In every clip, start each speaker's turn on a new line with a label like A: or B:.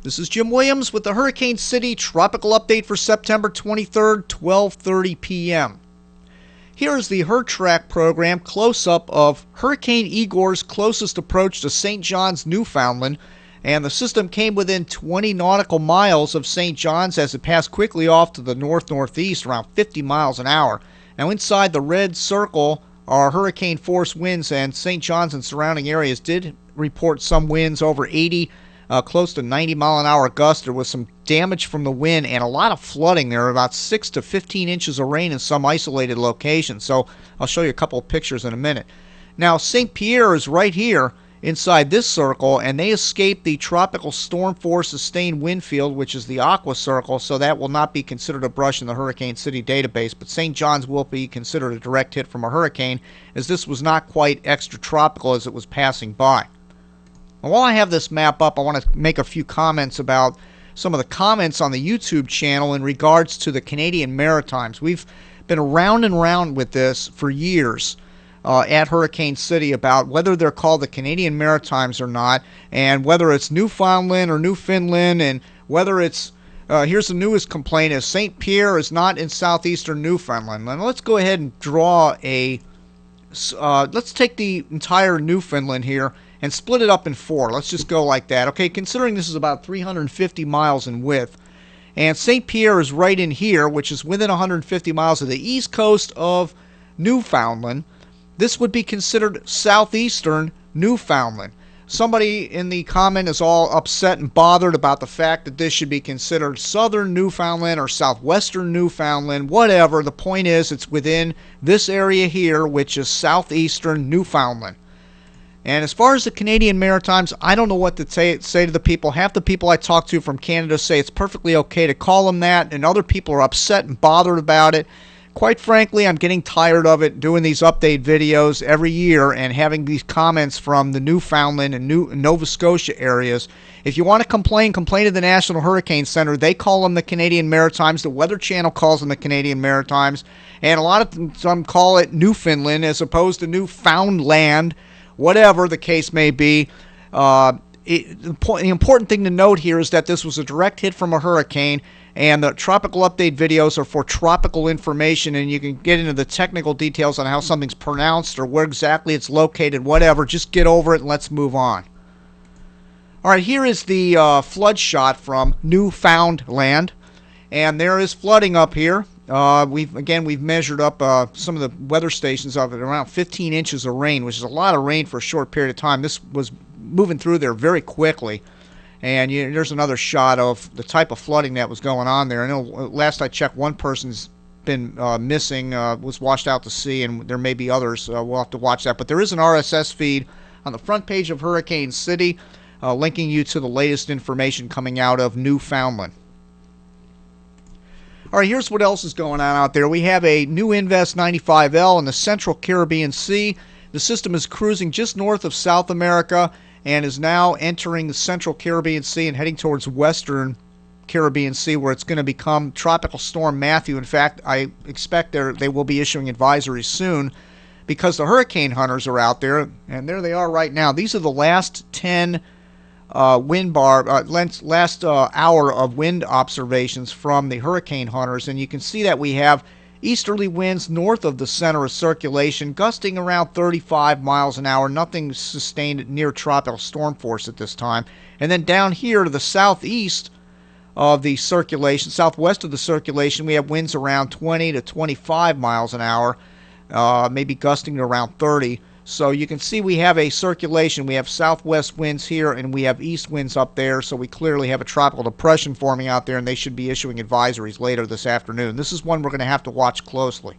A: This is Jim Williams with the Hurricane City Tropical Update for September 23rd, 12:30 p.m. Here is the HurTrack program close-up of Hurricane Igor's closest approach to St. John's, Newfoundland, and the system came within 20 nautical miles of St. John's as it passed quickly off to the north-northeast around 50 miles an hour. Now inside the red circle are hurricane force winds, and St. John's and surrounding areas did report some winds over 80 close to 90 mile an hour gusts. There was some damage from the wind and a lot of flooding. There were about 6 to 15 inches of rain in some isolated locations. So I'll show you a couple of pictures in a minute. Now St. Pierre is right here inside this circle, and they escaped the tropical storm force sustained wind field, which is the aqua circle, so that will not be considered a brush in the Hurricane City database. But St. John's will be considered a direct hit from a hurricane, as this was not quite extratropical as it was passing by. Now, while I have this map up, I want to make a few comments about some of the comments on the YouTube channel in regards to the Canadian Maritimes. We've been around and around with this for years at Hurricane City about whether they're called the Canadian Maritimes or not, and whether it's Newfoundland or Newfoundland, and whether it's here's the newest complaint is St. Pierre is not in southeastern Newfoundland. And let's go ahead and draw a let's take the entire Newfoundland here and split it up in 4. Let's just go like that. Okay, considering this is about 350 miles in width, and St. Pierre is right in here, which is within 150 miles of the east coast of Newfoundland, this would be considered southeastern Newfoundland. Somebody in the comment is all upset and bothered about the fact that this should be considered southern Newfoundland or southwestern Newfoundland, whatever. The point is it's within this area here, which is southeastern Newfoundland. And as far as the Canadian Maritimes, I don't know what to say to the people. Half the people I talk to from Canada say it's perfectly okay to call them that, and other people are upset and bothered about it. Quite frankly, I'm getting tired of it, doing these update videos every year and having these comments from the Newfoundland and Nova Scotia areas. If you want to complain to the National Hurricane Center. They call them the Canadian Maritimes. The Weather Channel calls them the Canadian Maritimes. And a lot of them call it Newfoundland as opposed to Newfoundland. Whatever the case may be, the important thing to note here is that this was a direct hit from a hurricane, and the tropical update videos are for tropical information, and you can get into the technical details on how something's pronounced or where exactly it's located, whatever. Just get over it and let's move on. All right, here is the flood shot from Newfoundland, and there is flooding up here. We've measured up some of the weather stations of it around 15 inches of rain, which is a lot of rain for a short period of time. This was moving through there very quickly, and there's another shot of the type of flooding that was going on there. I know last I checked, one person's been missing, was washed out to sea, and there may be others. We'll have to watch that. But there is an RSS feed on the front page of Hurricane City, linking you to the latest information coming out of Newfoundland. All right, here's what else is going on out there. We have a new Invest 95L in the central Caribbean Sea. The system is cruising just north of South America and is now entering the central Caribbean Sea and heading towards western Caribbean Sea, where it's going to become Tropical Storm Matthew. In fact, I expect they will be issuing advisories soon because the hurricane hunters are out there, and there they are right now. These are the last 10 last hour of wind observations from the hurricane hunters, and you can see that we have easterly winds north of the center of circulation gusting around 35 miles an hour. Nothing sustained near tropical storm force at this time. And then down here to the southeast of the circulation, southwest of the circulation, we have winds around 20 to 25 miles an hour, maybe gusting to around 30. So you can see we have a circulation. We have southwest winds here, and we have east winds up there. So we clearly have a tropical depression forming out there, and they should be issuing advisories later this afternoon. This is one we're going to have to watch closely.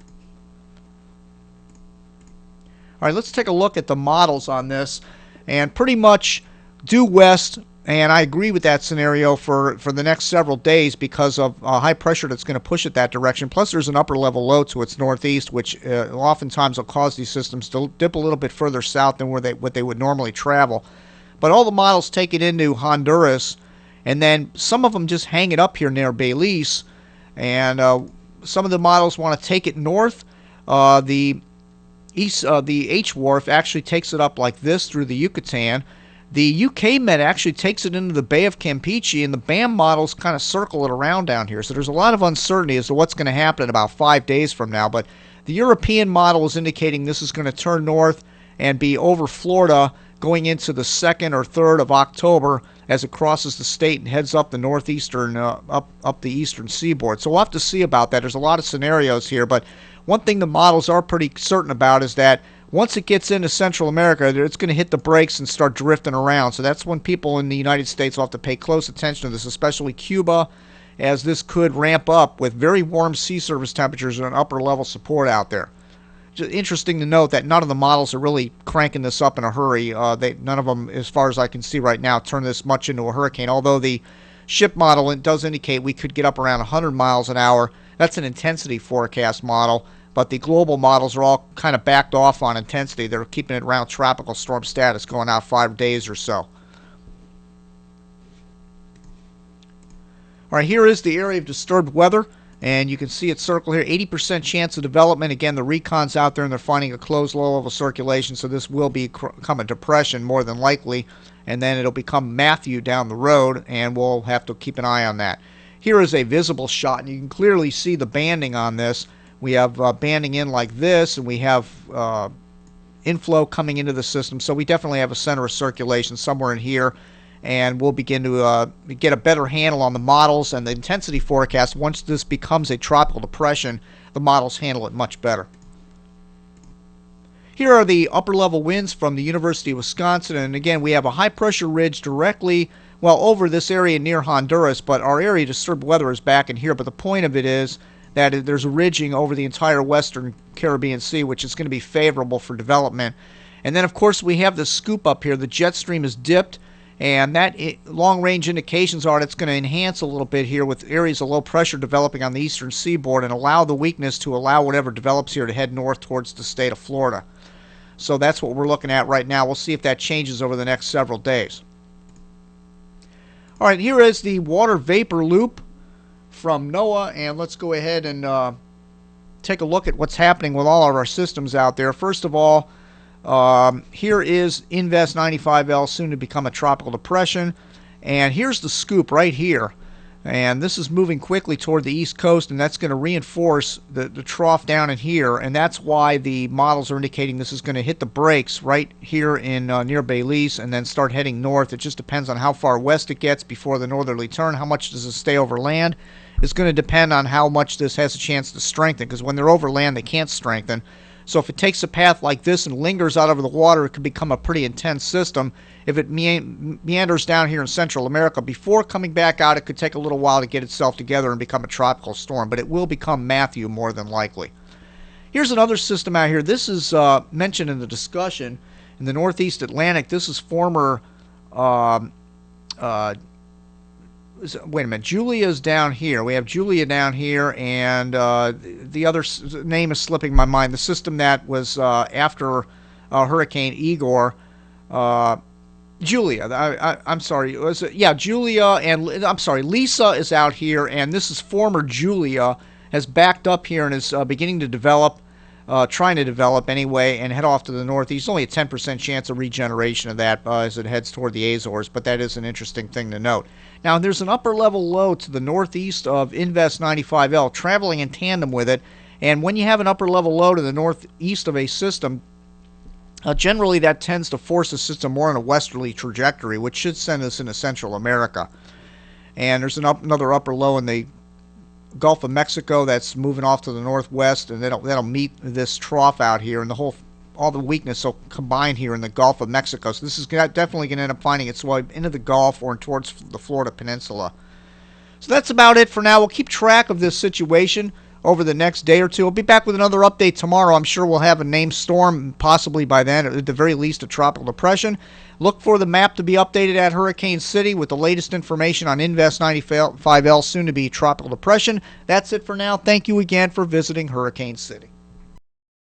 A: All right, let's take a look at the models on this, and pretty much due west. And I agree with that scenario for the next several days because of high pressure that's going to push it that direction. Plus, there's an upper level low to its northeast, which oftentimes will cause these systems to dip a little bit further south than what they would normally travel. But all the models take it into Honduras, and then some of them just hang it up here near Belize. And some of the models want to take it north. The H wharf actually takes it up like this through the Yucatan. The UK Met actually takes it into the Bay of Campeche, and the BAM models kind of circle it around down here. So there's a lot of uncertainty as to what's going to happen in about 5 days from now. But the European model is indicating this is going to turn north and be over Florida going into the 2nd or 3rd of October as it crosses the state and heads up the northeastern, up the eastern seaboard. So we'll have to see about that. There's a lot of scenarios here, but one thing the models are pretty certain about is that once it gets into Central America, it's going to hit the brakes and start drifting around. So that's when people in the United States will have to pay close attention to this, especially Cuba, as this could ramp up with very warm sea surface temperatures and upper level support out there. Just interesting to note that none of the models are really cranking this up in a hurry. None of them, as far as I can see right now, turn this much into a hurricane, although the ship model does indicate we could get up around 100 miles an hour. That's an intensity forecast model. But the global models are all kind of backed off on intensity. They're keeping it around tropical storm status going out 5 days or so. All right, here is the area of disturbed weather, and you can see it circled here. 80% chance of development. Again, the recon's out there, and they're finding a closed low-level circulation, so this will become a depression more than likely, and then it'll become Matthew down the road, and we'll have to keep an eye on that. Here is a visible shot, and you can clearly see the banding on this. We have banding in like this, and we have inflow coming into the system. So we definitely have a center of circulation somewhere in here, and we'll begin to get a better handle on the models and the intensity forecast. Once this becomes a tropical depression, the models handle it much better. Here are the upper level winds from the University of Wisconsin, and again we have a high pressure ridge directly over this area near Honduras, but our area of disturbed weather is back in here. But the point of it is that there's a ridging over the entire western Caribbean Sea, which is going to be favorable for development. And then, of course, we have the scoop up here. The jet stream is dipped, and that long-range indications are it's going to enhance a little bit here with areas of low pressure developing on the eastern seaboard and allow the weakness to allow whatever develops here to head north towards the state of Florida. So that's what we're looking at right now. We'll see if that changes over the next several days. All right, here is the water vapor loop from NOAA, and let's go ahead and take a look at what's happening with all of our systems out there. First of all, here is Invest 95L, soon to become a tropical depression, and here's the scoop right here, and this is moving quickly toward the east coast, and that's going to reinforce the trough down in here, and that's why the models are indicating this is going to hit the brakes right here in near Belize and then start heading north. It just depends on how far west it gets before the northerly turn. How much does it stay over land? It's going to depend on how much this has a chance to strengthen, because when they're over land they can't strengthen. So if it takes a path like this and lingers out over the water, it could become a pretty intense system. If it meanders down here in Central America, before coming back out, it could take a little while to get itself together and become a tropical storm, but it will become Matthew more than likely. Here's another system out here. This is mentioned in the discussion in the Northeast Atlantic. This is former wait a minute, Julia's down here. We have Julia down here, and the other name is slipping my mind. The system that was after Hurricane Igor, Julia. I'm sorry. Julia, and I'm sorry, Lisa is out here, and this is former Julia, has backed up here and is beginning to develop, trying to develop anyway, and head off to the northeast. Only a 10% chance of regeneration of that as it heads toward the Azores, but that is an interesting thing to note. Now, there's an upper level low to the northeast of Invest 95L traveling in tandem with it, and when you have an upper level low to the northeast of a system, generally that tends to force the system more on a westerly trajectory, which should send us into Central America. And there's another upper low in the Gulf of Mexico that's moving off to the northwest, and that'll meet this trough out here, and all the weakness will combine here in the Gulf of Mexico. So this is definitely going to end up finding its way into the Gulf or towards the Florida Peninsula. So that's about it for now. We'll keep track of this situation over the next day or two. We'll be back with another update tomorrow. I'm sure we'll have a named storm possibly by then, at the very least a tropical depression. Look for the map to be updated at Hurricane City with the latest information on Invest 95L, soon to be tropical depression. That's it for now. Thank you again for visiting Hurricane City.